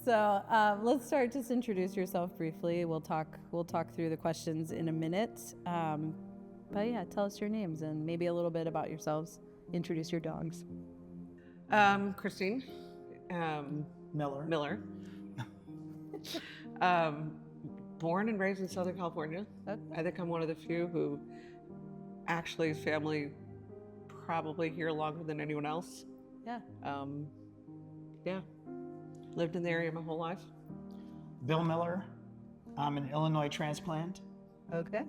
So let's start. Just introduce yourself briefly. We'll talk through the questions in a minute. But yeah, tell us your names and maybe a little bit about yourselves. Introduce your dogs. Christine. Miller. Born and raised in Southern California. Okay. I think I'm one of the few who actually is family probably here longer than anyone else. Yeah. Yeah. Lived in the area my whole life. Bill Miller. I'm an Illinois transplant, Okay.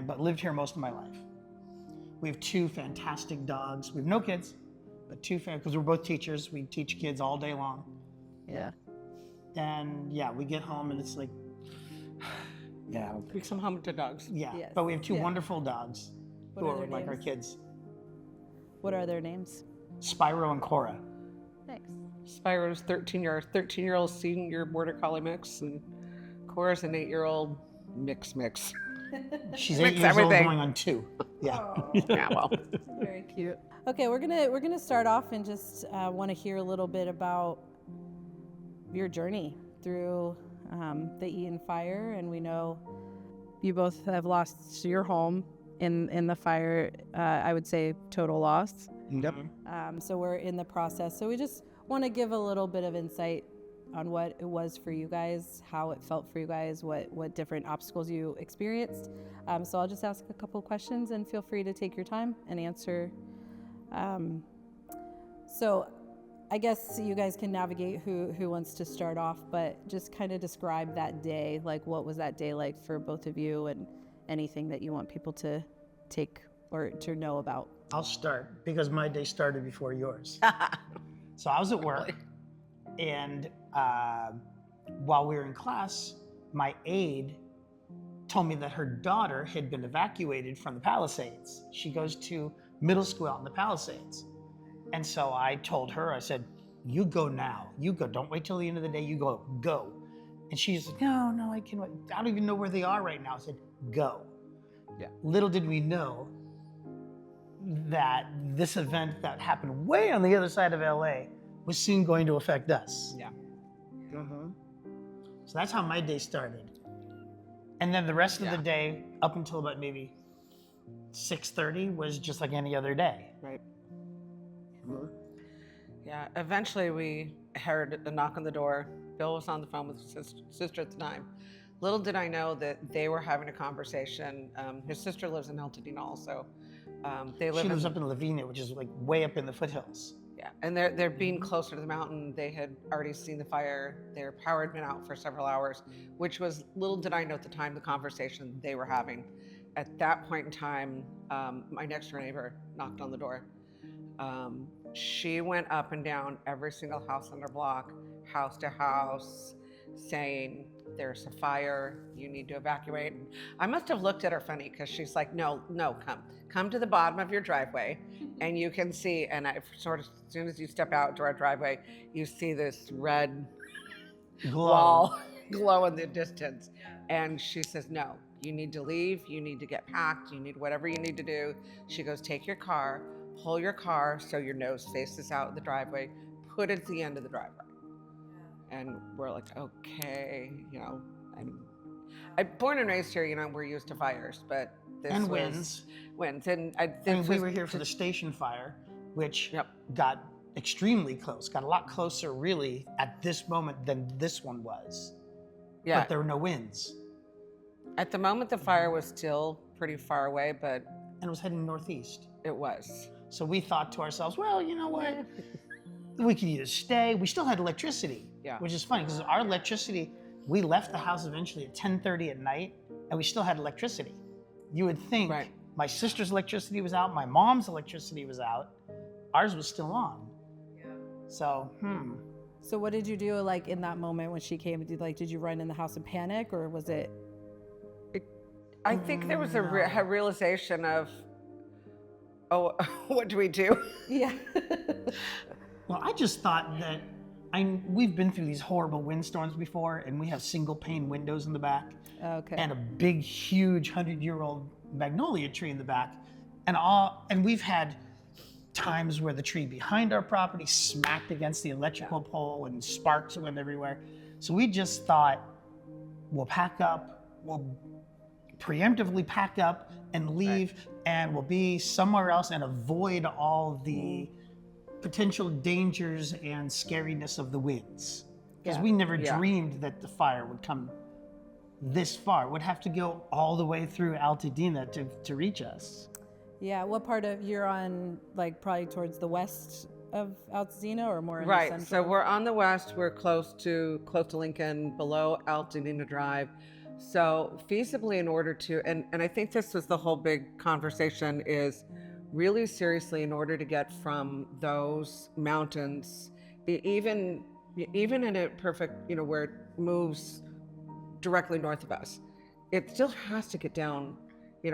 but lived here most of my life. We have 2 fantastic dogs. We have no kids, but 2 because we're both teachers. We teach kids all day long. Yeah. And yeah, we get home and it's like, yeah. We come home to dogs. Yeah, Yes. but we have 2 Yeah. wonderful dogs What who are are their like our names? kids. What are their names? Spyro and Cora. Nice. Spyro's 13-year-old senior border collie mix, and Cora's an 8-year-old mix. She's Mix 8 years old, everything. going on 2. Yeah. Yeah, well. Very cute. Okay, we're gonna start off and just want to hear a little bit about your journey through the Eaton Fire, and we know you both have lost your home in the fire. I would say total loss. Yep. So we're in the process. So we just want to give a little bit of insight on what it was for you guys, how it felt for you guys, what different obstacles you experienced. So I'll just ask a couple of questions and feel free to take your time and answer. So I guess you guys can navigate who wants to start off, but just kind of describe that day. Like, what was that day like for both of you, and anything that you want people to take or to know about? I'll start because my day started before yours. So I was at work, and while we were in class, my aide told me that her daughter had been evacuated from the Palisades. She goes to middle school out in the Palisades. And so I told her, I said, you go now. You go. Don't wait till the end of the day. You go. And she's like, no, I can't wait. I don't even know where they are right now. I said, go. Yeah. Little did we know that this event that happened way on the other side of LA was soon going to affect us. Yeah. Mm-hmm. So that's how my day started. And then the rest of the day, up until about maybe 6:30, was just like any other day. Right. Yeah, eventually we heard a knock on the door. Bill was on the phone with his sister at the time. Little did I know that they were having a conversation. His sister lives in Altadena also. They live She lives up in Lavinia, which is like way up in the foothills. Yeah, and they're being closer to the mountain. They had already seen the fire. Their power had been out for several hours, which was, little did I know at the time, the conversation they were having. At that point in time, my next door neighbor knocked on the door. She went up and down every single house on her block, house to house, saying, there's a fire, you need to evacuate. And I must have looked at her funny, because she's like, no, come to the bottom of your driveway and you can see, and I sort of, as soon as you step out to our driveway, you see this red wall glow in the distance. And she says, no, you need to leave, you need to get packed, you need whatever you need to do. She goes, take your car, pull your car so your nose faces out the driveway, put it at the end of the driveway. And we're like, okay, I'm born and raised here, we're used to fires, but this and was winds. And we were here for the station fire, which got extremely close, got a lot closer really at this moment than this one was. Yeah. But there were no winds. At the moment, the fire was still pretty far away, but and it was heading northeast. It was. So we thought to ourselves, well, you know what? We could either stay. We still had electricity, which is funny because our electricity, we left the house eventually at 10:30 at night, and we still had electricity. You would think my sister's electricity was out, my mom's electricity was out, ours was still on. Yeah. So, So what did you do like in that moment when she came? Did you run in the house in panic, or was it? I think there was a realization of, oh, what do we do? Yeah. Well, I just thought that we've been through these horrible windstorms before, and we have single pane windows in the back, and a big, huge 100-year-old magnolia tree in the back, and we've had times where the tree behind our property smacked against the electrical pole and sparks went everywhere. So we just thought, we'll pack up, we'll preemptively pack up and leave, and we'll be somewhere else and avoid all the potential dangers and scariness of the winds. Because we never dreamed that the fire would come this far. It would have to go all the way through Altadena to reach us. Yeah, what part of, you're on, like, probably towards the west of Altadena or more in the Right. central? So we're on the west. We're close to Lincoln, below Altadena Drive. So feasibly, in order to, and I think this was the whole big conversation, is really seriously, in order to get from those mountains, even in a perfect, where it moves directly north of us, it still has to get down.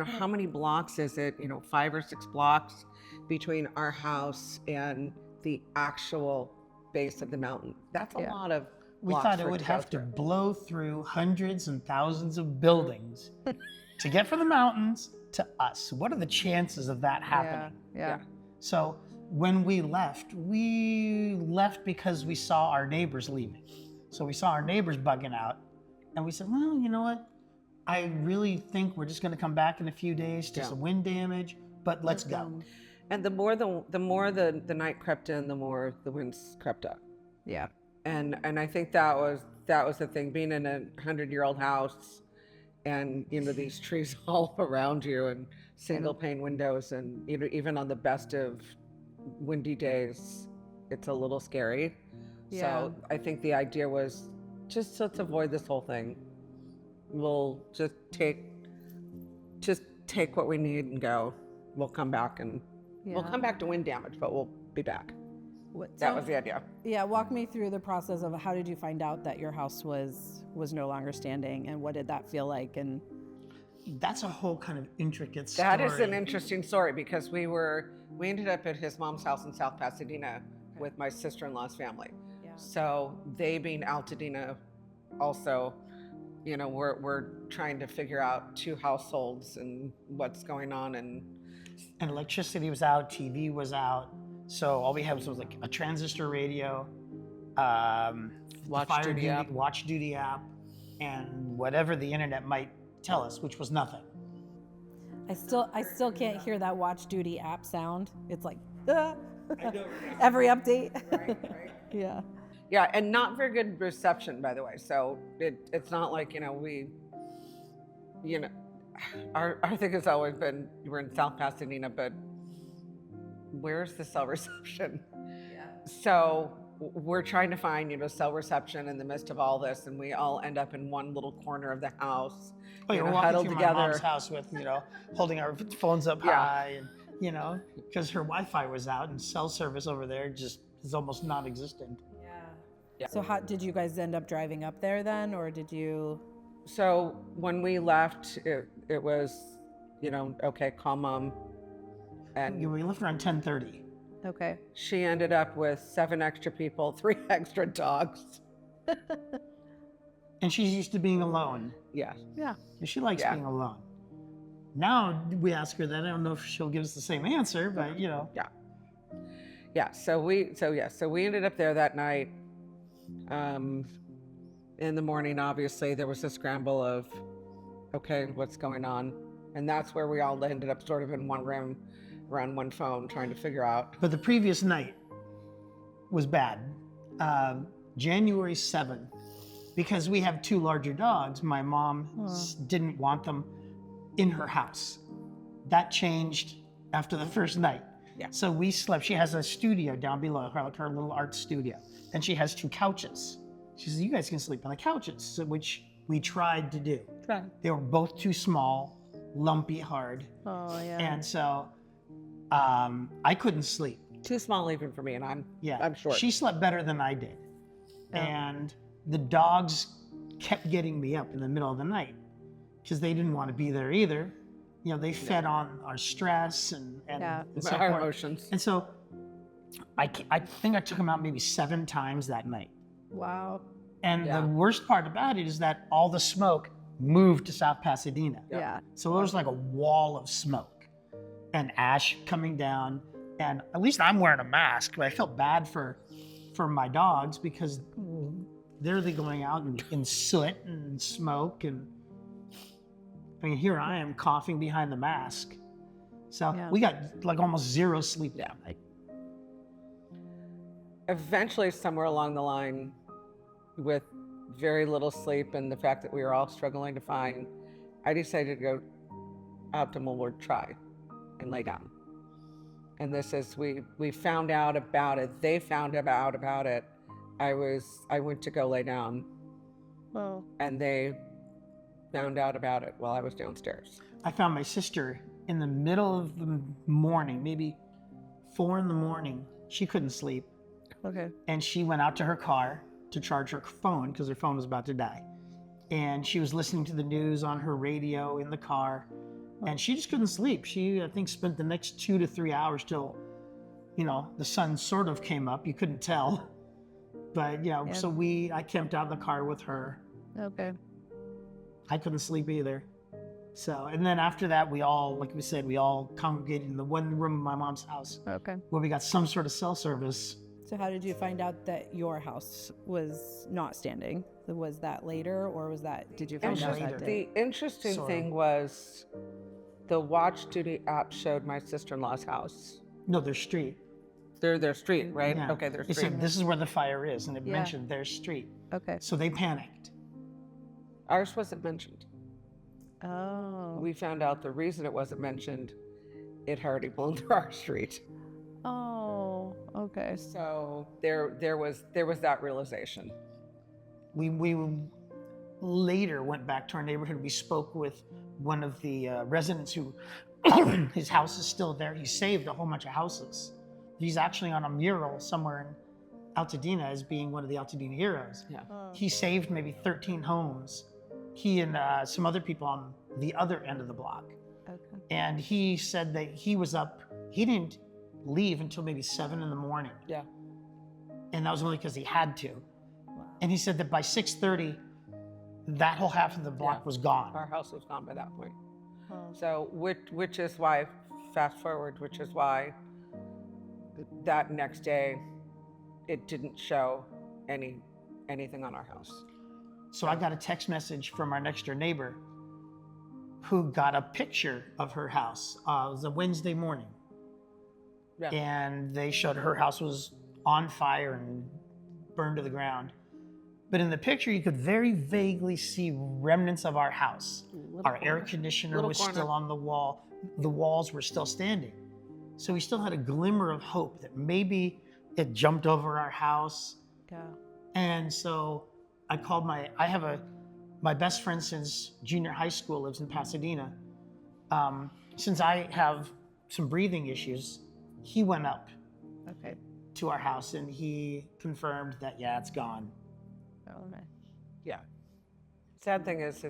How many blocks is it? 5 or 6 blocks between our house and the actual base of the mountain. That's a lot of We blocks thought it for would to have go to through. blow through hundreds and thousands of buildings to get from the mountains to us. What are the chances of that happening? Yeah. So when we left because we saw our neighbors leaving. So we saw our neighbors bugging out, and we said, well, you know what? I really think we're just going to come back in a few days to some wind damage, but let's go. And the more the night crept in, the more the winds crept up. Yeah. And I think that was the thing, being in a 100-year-old house, and these trees all around you, and single pane windows, and even on the best of windy days, it's a little scary. So I think the idea was, just let's avoid this whole thing. We'll just take what we need and go. We'll come back we'll come back to wind damage, but we'll be back. That was the idea. Yeah, walk me through the process of how did you find out that your house was no longer standing, and what did that feel like? And that's a whole kind of intricate story. That is an interesting story, because we ended up at his mom's house in South Pasadena with my sister-in-law's family. Yeah. So they being Altadena also, we're trying to figure out 2 households and what's going on, and electricity was out, TV was out. So all we had was like a transistor radio, Watch duty app, and whatever the internet might tell us, which was nothing. I still can't hear that watch duty app sound. It's like every update. Right. Yeah. Yeah, and not very good reception, by the way. So it's not like, our thing has always been, we're in South Pasadena, but where's the cell reception? Yeah. So we're trying to find, cell reception in the midst of all this, and we all end up in one little corner of the house. We're walking through my mom's house with, holding our phones up high, and because her Wi-Fi was out, and cell service over there just is almost non-existent. Yeah. So how did you guys end up driving up there then, or did you? So when we left, it was, okay, call Mom. And we left around 10:30. Okay. She ended up with 7 extra people, 3 extra dogs. And she's used to being alone. Yeah. Yeah. She likes being alone. Now we ask her that. I don't know if she'll give us the same answer, but Yeah. So we ended up there that night. In the morning, obviously, there was a scramble of, okay, what's going on? And that's where we all ended up sort of in one room around one phone trying to figure out. But the previous night was bad. January 7th, because we have 2 larger dogs, my mom didn't want them in her house. That changed after the first night. Yeah. So we slept. She has a studio down below, her little art studio. And she has 2 couches. She says, you guys can sleep on the couches, which we tried to do. They were both too small, lumpy, hard. Oh, yeah. And so I couldn't sleep. Too small even for me, and I'm short. She slept better than I did. Yeah. And the dogs kept getting me up in the middle of the night because they didn't want to be there either. They fed on our stress and so our forth. emotions. And so I think I took them out maybe 7 times that night. Wow. And the worst part about it is that all the smoke moved to South Pasadena. Yeah. So it was like a wall of smoke and ash coming down. And at least I'm wearing a mask, but I felt bad for my dogs because they're going out in soot and smoke. And I mean, here I am coughing behind the mask. So Yeah. we got like almost zero sleep that night. Eventually, somewhere along the line, with very little sleep and the fact that we were all struggling to find, I decided to go out to Mulward Try and lay down. And this is, we found out about it. They found out about it. I went to go lay down. Well, And they found out about it while I was downstairs. I found my sister in the middle of the morning, maybe 4 a.m. She couldn't sleep. okay. And she went out to her car to charge her phone because her phone was about to die. And she was listening to the news on her radio in the car, and she just couldn't sleep. She, I think, spent the next 2 to 3 hours till, the sun sort of came up. You couldn't tell. But, so I camped out in the car with her. Okay. I couldn't sleep either. So, and then after that, we all, like we said, we all congregated in the one room of my mom's house Okay. where we got some sort of cell service. So how did you find out that your house was not standing? Was that later, or did you find out that day? The interesting thing was the Watch Duty app showed my sister-in-law's house. No, their street. Their street, right? Yeah. Okay, their It street. said, this is where the fire is, and it Yeah. mentioned their street. Okay. So they panicked. Ours wasn't mentioned. Oh. We found out the reason it wasn't mentioned, it had already blown through our street. Oh. Okay. So there was that realization. We later went back to our neighborhood. We spoke with one of the residents who, his house is still there. He saved a whole bunch of houses. He's actually on a mural somewhere in Altadena as being one of the Altadena heroes. Yeah. He saved maybe 13 homes. He and some other people on the other end of the block. Okay. And he said that he was up, he didn't leave until maybe 7 a.m. Yeah. And that was only because he had to. Wow. And he said that by 6:30, that whole half of the block was gone. Our house was gone by that point. Oh. So which is why, fast forward, which is why that next day it didn't show anything on our house. So I got a text message from our next door neighbor who got a picture of her house. It was a Wednesday morning. Yeah. And they showed her house was on fire and burned to the ground. But in the picture, you could very vaguely see remnants of our house. Our air conditioner was still on the wall. The walls were still standing. So we still had a glimmer of hope that maybe it jumped over our house. Yeah. And so I called my best friend since junior high school lives in Pasadena. Since I have some breathing issues, he went up Okay. to our house and he confirmed that, yeah, it's gone. Oh, man. Yeah. Sad thing is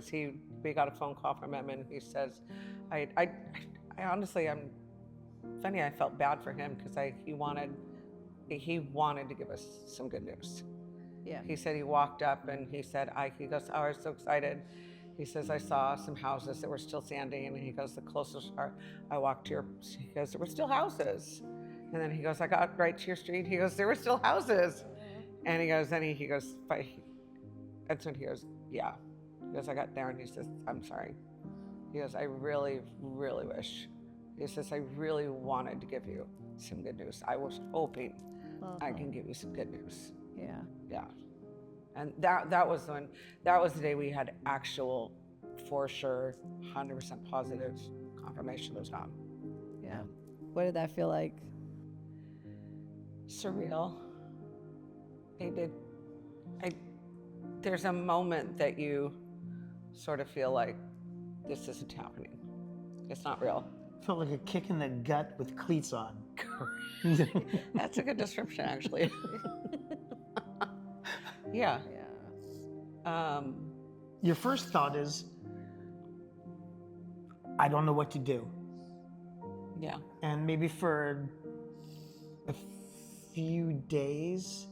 we got a phone call from him and he says, I honestly, I felt bad for him because he wanted to give us some good news. Yeah. He said he walked up and he said, he goes, oh, I was so excited. He says, I saw some houses that were still standing. And he goes, the closest I walked to he goes, there were still houses. And then he goes, I got right to your street. He goes, there were still houses. And he goes, that's when he goes, yeah. He goes, I got there and he says, I'm sorry. He goes, I really, really wish. He says, I really wanted to give you some good news. I was hoping I can give you some good news. Yeah. Yeah. And that was the day we had actual, for sure, 100% positive confirmation it was gone. Yeah. What did that feel like? Surreal. There's a moment that you sort of feel like this isn't happening. It's not real. Felt like a kick in the gut with cleats on. That's a good description, actually. Yeah. Yeah. Your first thought is, I don't know what to do. Yeah. And maybe for a few days,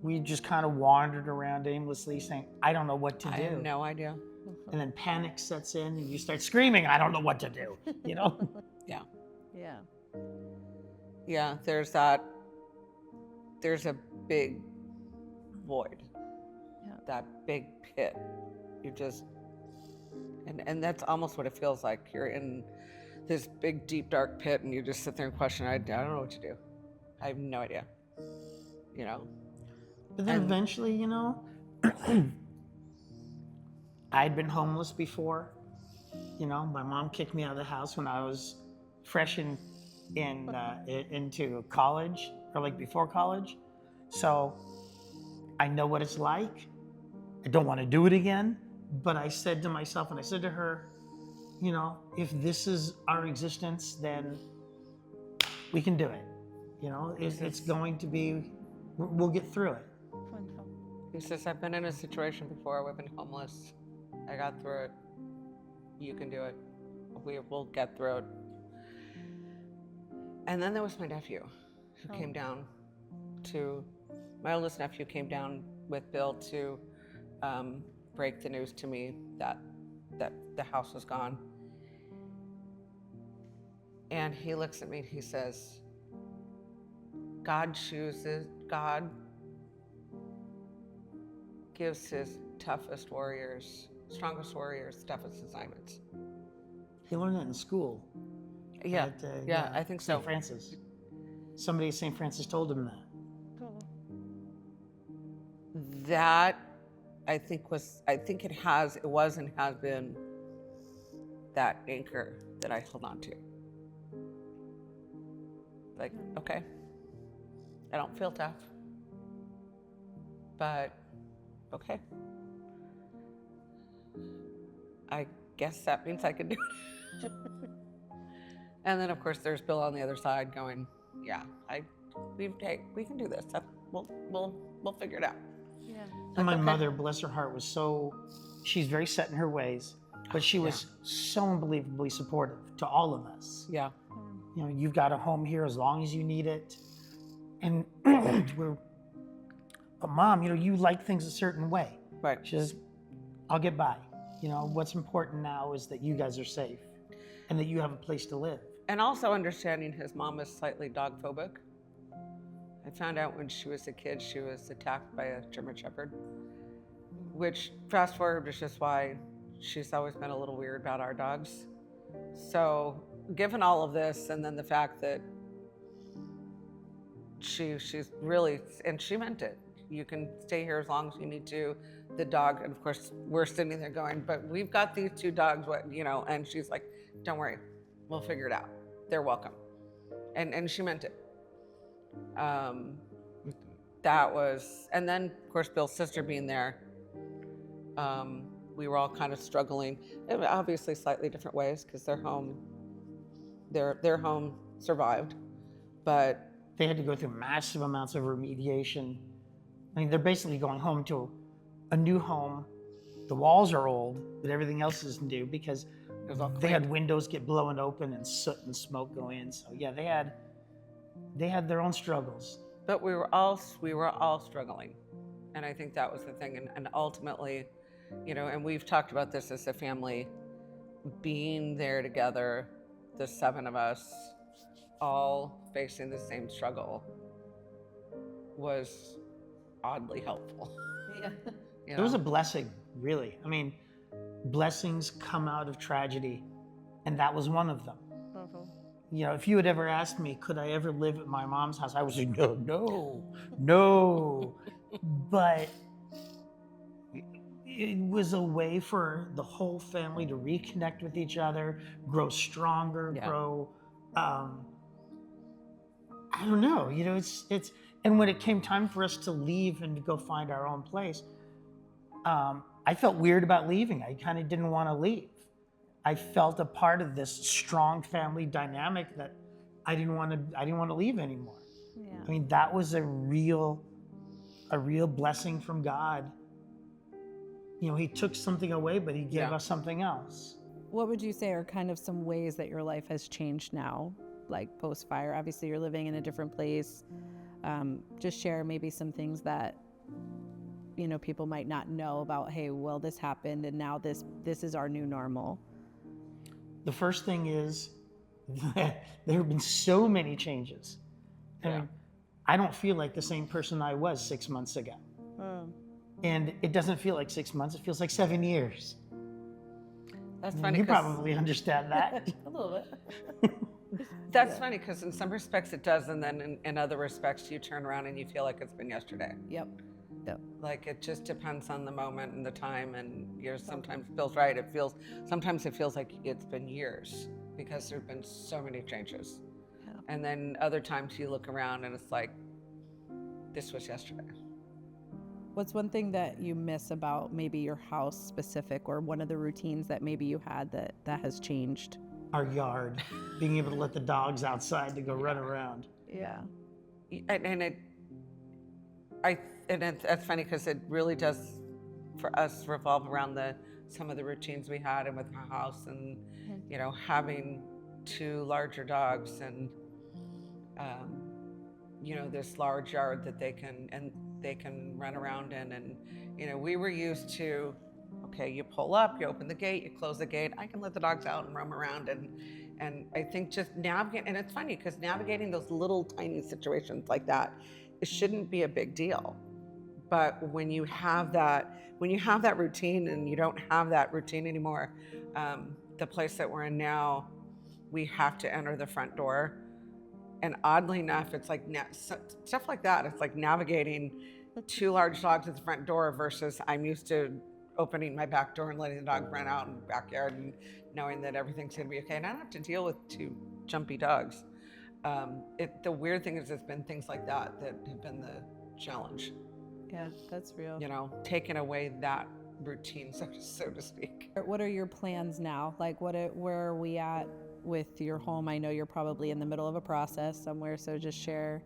we just kind of wandered around aimlessly saying, I don't know what to do. I have no idea. And then panic sets in and you start screaming, I don't know what to do, Yeah. Yeah. Yeah, there's a big void, Yeah. that big pit. You just, and that's almost what it feels like. You're in this big, deep, dark pit, and you just sit there and question, I don't know what to do. I have no idea, you know? But then And- eventually, you know, I'd been homeless before. You know, my mom kicked me out of the house when I was fresh into college, or like before college. So I know what it's like. I don't want to do it again. But I said to myself, and I said to her, you know, if this is our existence, then we can do it. You know, it's going to be, we'll get through it. Wonderful. He says, I've been in a situation before. We've been homeless. I got through it. You can do it. We'll get through it. And then there was my nephew who came down my oldest nephew came down with Bill to break the news to me that the house was gone. And he looks at me and he says, God gives his toughest warriors, strongest warriors, toughest assignments. He learned that in school. Yeah, at, I think so. St. Francis. Somebody at St. Francis told him that. That I think it was and has been that anchor that I hold on to. Like, okay, I don't feel tough, but okay. I guess that means I can do it. And then of course there's Bill on the other side going, yeah, we can do this. We'll figure it out. Yeah. And my okay. mother, bless her heart, she's very set in her ways, but she was so unbelievably supportive to all of us. Yeah. You know, you've got a home here as long as you need it. And but Mom, you know, you like things a certain way. Right. She says, I'll get by. You know, what's important now is that you guys are safe and that you have a place to live. And also understanding his mom is slightly dog phobic. I found out when she was a kid, she was attacked by a German Shepherd, which fast forward is just why she's always been a little weird about our dogs. So given all of this, and then the fact that she's really, and she meant it. You can stay here as long as you need to. The dog, and of course we're sitting there going, but we've got these two dogs, you know, and she's like, don't worry, we'll figure it out. They're welcome. And she meant it. That was, and then of course Bill's sister being there, we were all kind of struggling, obviously slightly different ways, because their home survived, but they had to go through massive amounts of remediation. I mean, they're basically going home to a new home. The walls are old, but everything else is new because they had windows get blown open and soot and smoke go in. So yeah, they had their own struggles. But we were all struggling, and I think that was the thing. And ultimately, you know, and we've talked about this as a family, being there together, the seven of us, all facing the same struggle, was oddly helpful. Yeah. You It was know? a blessing, really. I mean, blessings come out of tragedy, and that was one of them. You know, if you had ever asked me, could I ever live at my mom's house? I would say, no. But it was a way for the whole family to reconnect with each other, grow stronger, grow, I don't know, you know, it's, and when it came time for us to leave and to go find our own place, I felt weird about leaving. I kind of didn't want to leave. I felt a part of this strong family dynamic that I didn't want to leave anymore. Yeah. I mean, that was a real blessing from God. You know, he took something away, but he gave us something else. What would you say are kind of some ways that your life has changed now, like post-fire? Obviously, you're living in a different place. Just share maybe some things that, you know, people might not know about. Hey, well, this happened, and now this is our new normal. The first thing is that there have been so many changes. I mean, I don't feel like the same person I was 6 months ago. And it doesn't feel like 6 months, it feels like 7 years. That's funny. You probably understand that. A little bit. That's funny because in some respects it does, and then in other respects you turn around and you feel like it's been yesterday. Yep. Like it just depends on the moment and the time, and sometimes feels right. Sometimes it feels like it's been years because there've been so many changes. Yeah. And then other times you look around and it's like, this was yesterday. What's one thing that you miss about maybe your house specific, or one of the routines that maybe you had that has changed? Our yard, being able to let the dogs outside to go run around. Yeah. That's funny because it really does, for us, revolve around some of the routines we had and with our house, and having 2 larger dogs, and this large yard that they can run around in, and we were used to, okay, you pull up, you open the gate, you close the gate, I can let the dogs out and roam around, and I think just navigate, and it's funny because navigating those little tiny situations like that, it shouldn't be a big deal. But when you have that routine and you don't have that routine anymore, the place that we're in now, we have to enter the front door. And oddly enough, it's like stuff like that. It's like navigating 2 large dogs at the front door versus I'm used to opening my back door and letting the dog run out in the backyard and knowing that everything's going to be okay. And I don't have to deal with 2 jumpy dogs. The weird thing is it's been things like that have been the challenge. Yeah, that's real. Taking away that routine, so to speak. What are your plans now? Like, where are we at with your home? I know you're probably in the middle of a process somewhere, so just share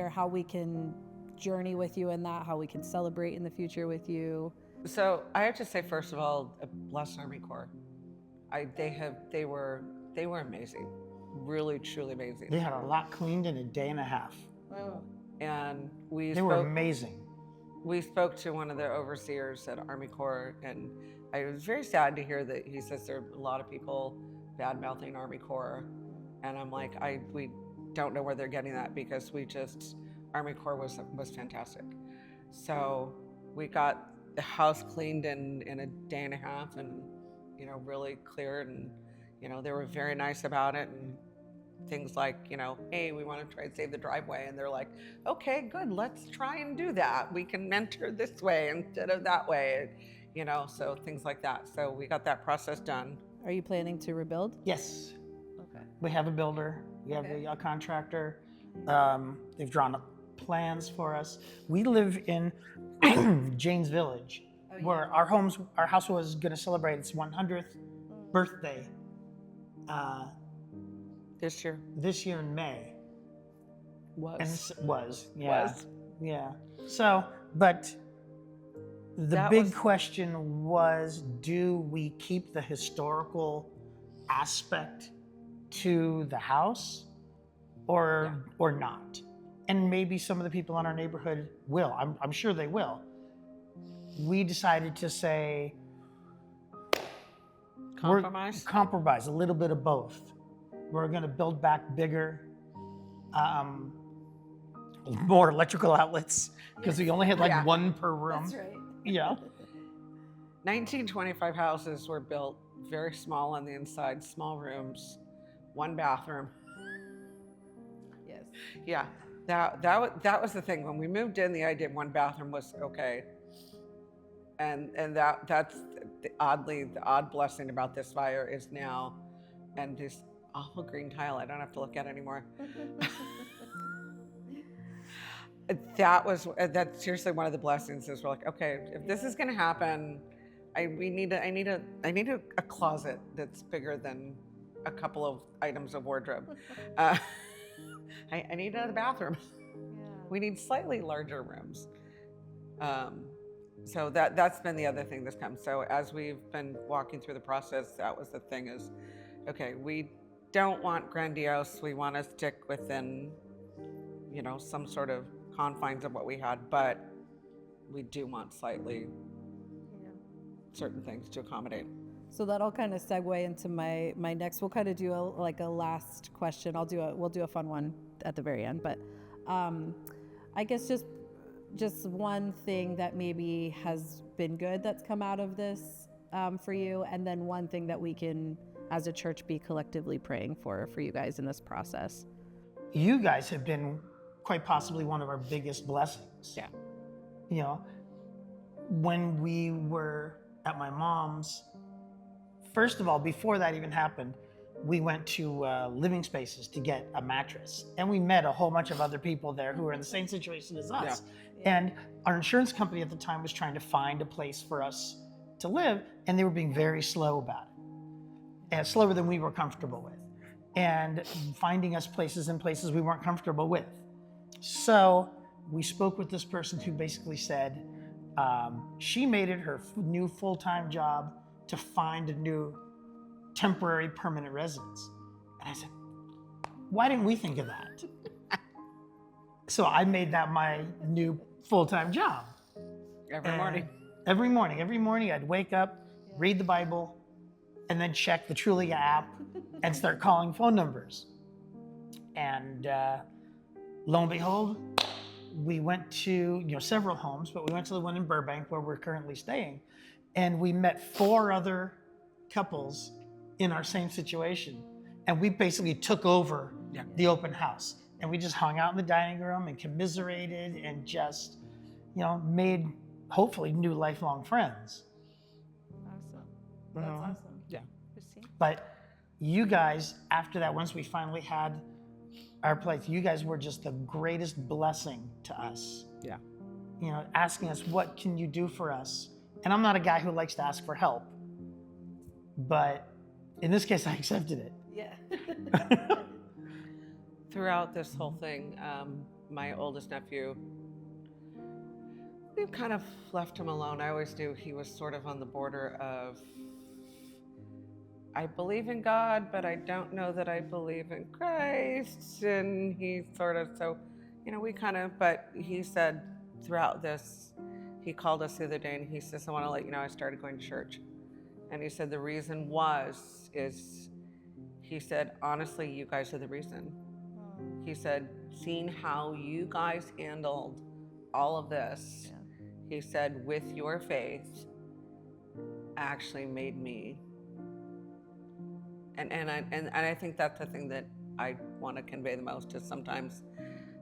how we can journey with you in that, how we can celebrate in the future with you. So I have to say, first of all, bless Army Corps. They were amazing, really truly amazing. They had our lot cleaned in a day and a half. Wow. And they were amazing. We spoke to one of the overseers at Army Corps, and I was very sad to hear that he says there are a lot of people bad-mouthing Army Corps, and I'm like, we don't know where they're getting that, because Army Corps was fantastic. So we got the house cleaned in a day and a half, and really cleared, and they were very nice about it, and things like, hey, we want to try and save the driveway, and they're like, okay, good, let's try and do that. We can enter this way instead of that way, so things like that. So we got that process done. Are you planning to rebuild? Yes. Okay. We have a builder. We have a contractor. They've drawn up plans for us. We live in Jane's Village, where our house was going to celebrate its 100th birthday. This year in May. Was. Yeah. So, but the big question was, do we keep the historical aspect to the house or not? And maybe some of the people in our neighborhood will. I'm sure they will. We decided to say, compromise, a little bit of both. We're going to build back bigger, more electrical outlets, because we only had one per room. That's right. Yeah. 1925 houses were built very small on the inside, small rooms, 1 bathroom. Yes. Yeah, that was the thing. When we moved in, the idea of 1 bathroom was okay. And that's the odd blessing about this fire is now, and this awful green tile I don't have to look at anymore. That's seriously one of the blessings, is we're like, okay, if this is going to happen, I need a closet that's bigger than a couple of items of wardrobe. I need another bathroom. Yeah. We need slightly larger rooms. So that's been the other thing that's come. So as we've been walking through the process, that was the thing is, okay, we don't want grandiose. We want to stick within, some sort of confines of what we had, but we do want slightly certain things to accommodate. So that'll kind of segue into my next. We'll kind of do a last question. We'll do a fun one at the very end, but I guess just one thing that maybe has been good that's come out of this for you, and then one thing that we can, as a church, be collectively praying for you guys in this process. You guys have been quite possibly one of our biggest blessings. Yeah. You know, when we were at my mom's, first of all, before that even happened, we went to Living Spaces to get a mattress. And we met a whole bunch of other people there who were in the same situation as us. Yeah. And our insurance company at the time was trying to find a place for us to live, and they were being very slow about it. And slower than we were comfortable with. And finding us places in places we weren't comfortable with. So we spoke with this person who basically said she made it her new full-time job to find a new temporary permanent residence. And I said, why didn't we think of that? So I made that my new full-time job. Every morning. Every morning I'd wake up, read the Bible, and then check the Trulia app and start calling phone numbers. And lo and behold, we went to several homes, but we went to the one in Burbank where we're currently staying, and we met 4 other couples in our same situation, and we basically took over the open house, and we just hung out in the dining room and commiserated and just made hopefully new lifelong friends. Awesome. That's awesome. Yeah. But you guys, after that, once we finally had our place, you guys were just the greatest blessing to us. Yeah. Asking us, what can you do for us? And I'm not a guy who likes to ask for help, but in this case, I accepted it. Yeah. Throughout this whole thing, my oldest nephew, we've kind of left him alone. I always knew he was sort of on the border of, I believe in God, but I don't know that I believe in Christ. And he sort of, but he said throughout this, he called us the other day and he says, I want to let you know I started going to church. And he said the reason he said, honestly, you guys are the reason. He said, seeing how you guys handled all of this, he said, with your faith, actually made me. And I think that's the thing that I want to convey the most, is sometimes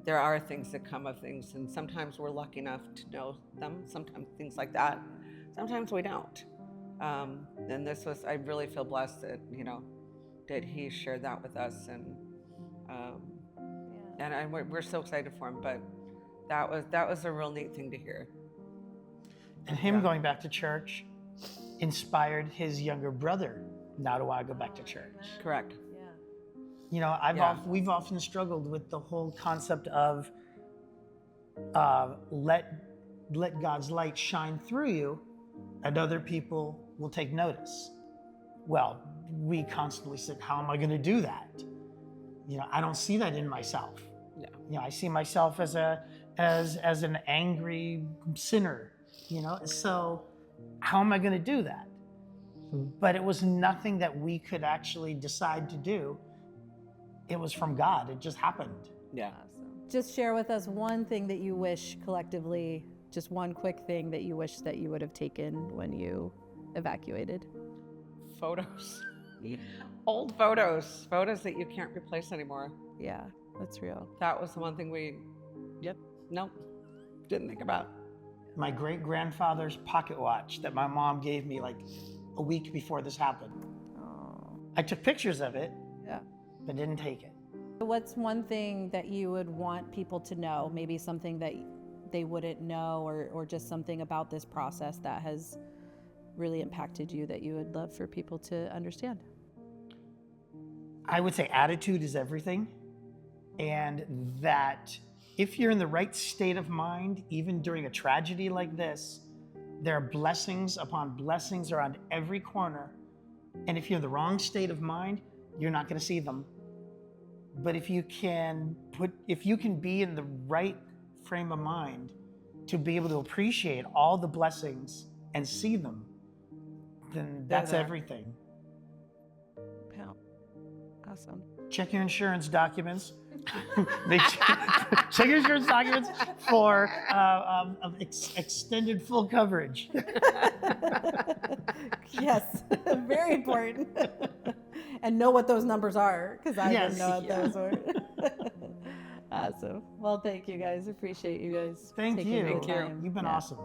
there are things that come of things, and sometimes we're lucky enough to know them, sometimes things like that. Sometimes we don't. And I really feel blessed that, that he shared that with us, and we're so excited for him, but that was a real neat thing to hear. And him going back to church inspired his younger brother now to want to go back to church. Correct. Yeah. We've often struggled with the whole concept of let God's light shine through you, and other people will take notice. Well, we constantly said, how am I going to do that? I don't see that in myself. Yeah. I see myself as an angry sinner. So how am I going to do that? But it was nothing that we could actually decide to do. It was from God. It just happened. Yeah. Awesome. Just share with us one thing that you wish collectively, just one quick thing that you wish that you would have taken when you evacuated. Photos. Old photos that you can't replace anymore. Yeah, that's real. That was the one thing didn't think about. My great-grandfather's pocket watch that my mom gave me like a week before this happened. Oh. I took pictures of it, Yeah. but didn't take it. What's one thing that you would want people to know? Maybe something that they wouldn't know, or just something about this process that has really impacted you that you would love for people to understand? I would say attitude is everything, and that if you're in the right state of mind, even during a tragedy like this, there are blessings upon blessings around every corner. And if you're in the wrong state of mind, you're not going to see them. But if you can be in the right frame of mind to be able to appreciate all the blessings and see them, then that's everything. Yeah. Awesome. Check your insurance documents. Check your insurance documents for extended full coverage. Yes, very important. And know what those numbers are, because I didn't know what those were. Awesome. Well, thank you guys. Appreciate you guys. Thank taking you. the time. You've been Yeah. awesome.